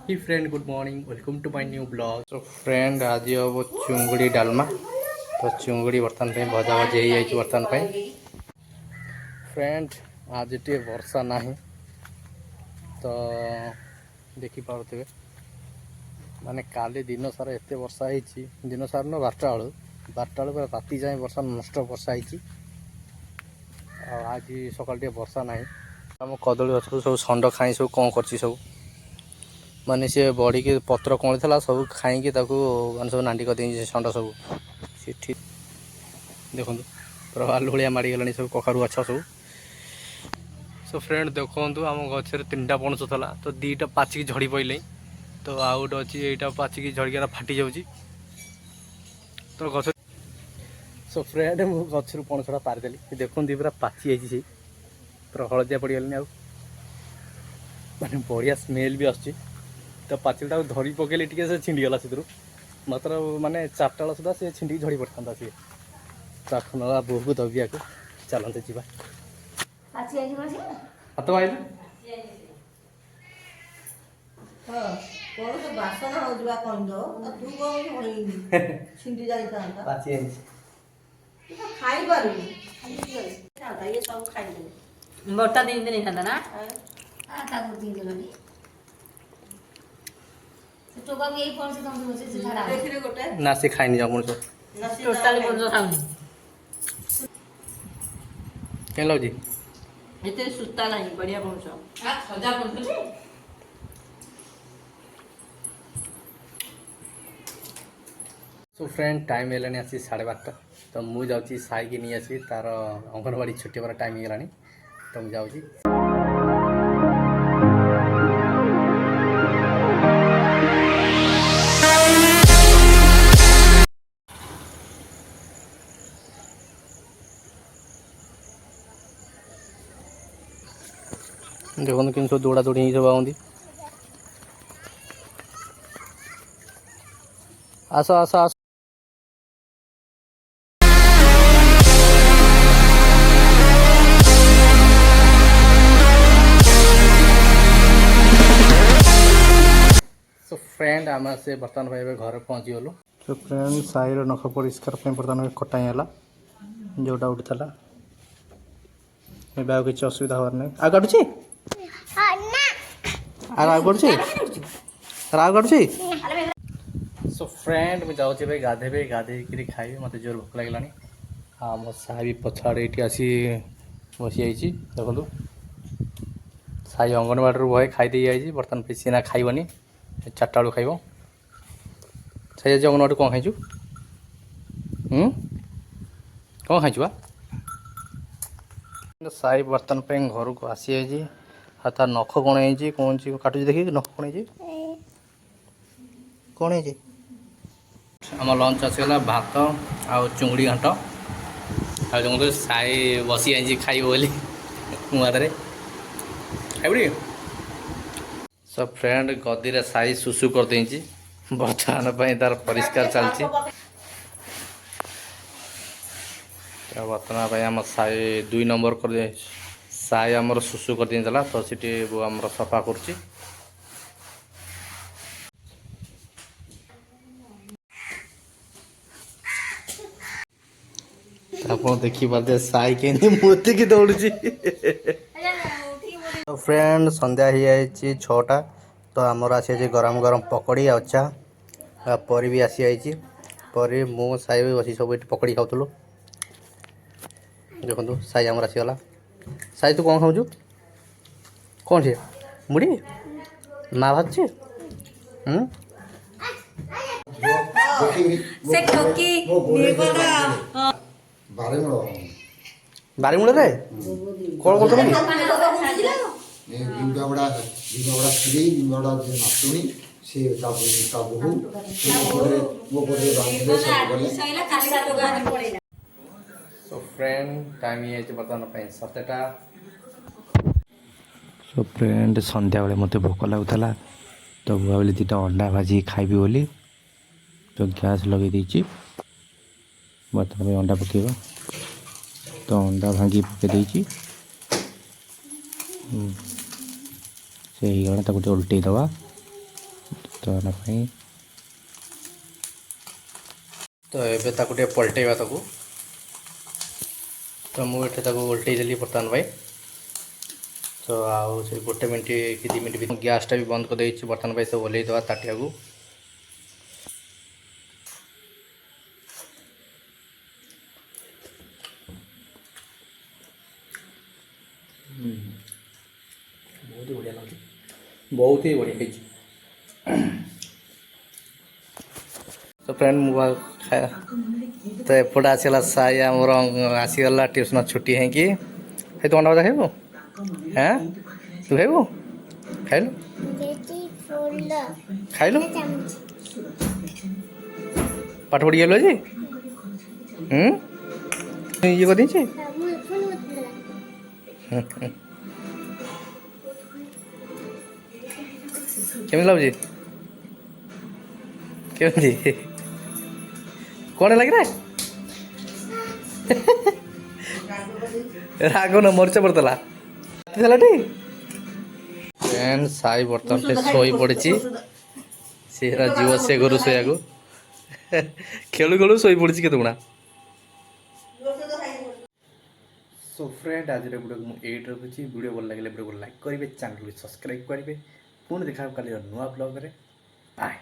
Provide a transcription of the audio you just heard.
Hey friend, good morning. Welcome to my new blog. So friend, आज अब चुंगुड़ी डालमा तो चुंगुड़ी बर्तन पे भजा भजी हो जाए बर्तन पे फ्रेंड आज टे वर्षा नहीं तो देखी पारे माने काली दिन सारा एत वर्षा होती दिन सारा न 12टा बेलू राति जाए वर्षा नष्ट वर्षा होती आज सकाल टे वर्षा नहीं आम कदली गछ सब षंड खाई सब कौन कर सब माने सी बढ़ी के पत्र कौन था सब खाई माने सब नांडी कर षंड सब सी ठीक देखो पूरा आलू भाया माड़गला सब कखारू गछ सब सो फ्रेंड देखो आम गचर 3टा पणस था तो 2टा पाचिकी झड़ी पड़े तो आउ गोटे अच्छी यहाँ पाचिकी झड़िका फाटी जाऊँगी तो गछ सो फ्रेंड मु गचर पणसटा पारिदेली देखो पूरा पाची जाइए पूरा हलदिया पड़गलानी आउ माने बढ़िया स्मेल भी आसुची तो पाचिलटा धरी पकेली टी से छिंडीगला से मात्र माने 4टा बेला सुधा से छिंडी झड़ी पड़ता सी ताखन बोह को दबिया को चलते जीवा हाथ आइल मोटा दिन नहीं खाता ना ना से खाई नहीं जाऊँ टोटाली पणस खाऊनी क्या लगे एते सुता नहीं बढ़िया पणस सजा पणस सो फ्रेंड टाइम है आसी 12:30 तो मुझे जाऊँगी साई की नहीं आसी तार अंगनवाड़ी छुट्टी पर टाइम है तो मुझे जाऊँगी देखो कि सब दौड़ा दौड़ी सब आती आस आस आस सो फ्रेंड आम से बर्तमान भाई घर पहुँची गलु सो फ्रेंड साईर नख परिष्कार बर्तमान कटाई है जोटा उठा ए किसी असुविधा हबार ना आ काटुची आग काटुची सो फ्रेंड मुझे जाऊँगी भाई गाधेबे गाधे खाइबे मत जोर भोक लगे हाँ मो साई भी पछाड़े ये आसी बसी जाइए देखो साई अंगनवाड़ी भय खाई जाइए बर्तमान पे सीना खाइबनी 4टा बेलू खाइब साई आज अंगनवाड़ी कौन खाइचु कौन खाइचु बा साई बर्तन पे घर को आसी जाइए हाँ तार नख कौन है कौन काटुची देखिए नख कौन है कौन है आम लंच आसगला भात आउ चुंगड़ी घाट आ साई बसी आई खाइब बोली मुहारे खाइबी सब फ्रेंड गदी साई सुसु कर देची बर्तमान तार परिष्कार चलती बर्तमान आम साई 2 नंबर कर साई आमर सुसु कर देला तो सीटी वो आमर सफा कर देखी पाते साई के मोती की दौड़ी तो फ्रेंड संध्या हो जाए 6टा तो आमर आसी गरम गरम पकड़ी अच्छा परी भी आसी जाइए परी मु साई भी बसी सब पकड़ी खाऊलु देखो साई आमर आसीगला साई तू कौन खाऊ कौन से मुड़ी माँ भात से टोकी बारीमूल रे कौन करते सो फ्रेंड टाइम ये बर्तमान 7टा सो फ्रेंड संध्या बेले मत भोक लगुला तो भाविली 2टा अंडा भाजी खाइबी बोली तो गैस लगे देची बर्तमान अंडा पकेबा तो अंडा भांगी पके देची से गला उल्टे दवा ବର୍ତ୍ତମାନ ତ ଏବେ ତାକୁ ଟିକେ ପଲଟେଇବା ତାକୁ। ତ ମୁଁ ଏଠି ତାକୁ ଓଲଟେଇ ଦେଲି ବର୍ତ୍ତମାନ ପାଇଁ। ତ ଆଉ ସେ 1 ମିନିଟ୍ କି 2 ମିନିଟ୍ ଭିତରେ ଗ୍ୟାସ୍ଟା ବି ବନ୍ଦ କରିଦେଇଛି ବର୍ତ୍ତମାନ ପାଇଁ। ତ ଓହ୍ଲେଇ ଦେବା ତାଟିଆକୁ। ବହୁତ ବଢ଼ିଆ ଲାଗୁଛି, ବହୁତ ହି ବଢ଼ିଆ ହେଇଛି। ତ ଫ୍ରେଣ୍ଡ ମୁଁ ତ ଏପଟେ ଆସିଗଲା ସାଇ ଆମର ଆସିଗଲା ଟ୍ୟୁସନ୍ ଛୁଟି ହେଇକି। ହେ ତୁ ଅଣ୍ଡା ଭଜା ଖାଇବୁ? ହଁ ତୁ ଖାଇବୁ? ଖାଇଲୁ ଖାଇଲୁ ପାଠ ପଢ଼ି ଗଲୁ ଆଜି? ଇଏ କରିଦେଇଛି। କେମିତି ଲାଗୁଛି? କେମିତି କ'ଣ ଲାଗିଲା? ରାଗ ନା ମରିଚ ପଡ଼ିଥିଲା ଟି। ସାଇ ବର୍ତ୍ତମାନ ଶୋଇ ପଡ଼ିଛି। ସେରା ଯିବ ସେ ଘରୁ ଶୋଇବାକୁ। ଖେଳୁ ଖେଳୁ ଶୋଇ ପଡ଼ିଛି କେତେ ଗୁଣା। ସୋ ଫ୍ରେଣ୍ଡ ଆଜିର ଭିଡ଼ିଓକୁ ମୁଁ ଏଇଠି ରଖୁଛି। ଭିଡ଼ିଓ ଭଲ ଲାଗିଲେ ଭିଡ଼ିଓକୁ ଲାଇକ୍ କରିବେ, ଚ୍ୟାନେଲକୁ ସବସ୍କ୍ରାଇବ୍ କରିବେ। ପୁଣି ଦେଖା କାଲିର ନୂଆ ବ୍ଲଗ୍ରେ। ବାଏ।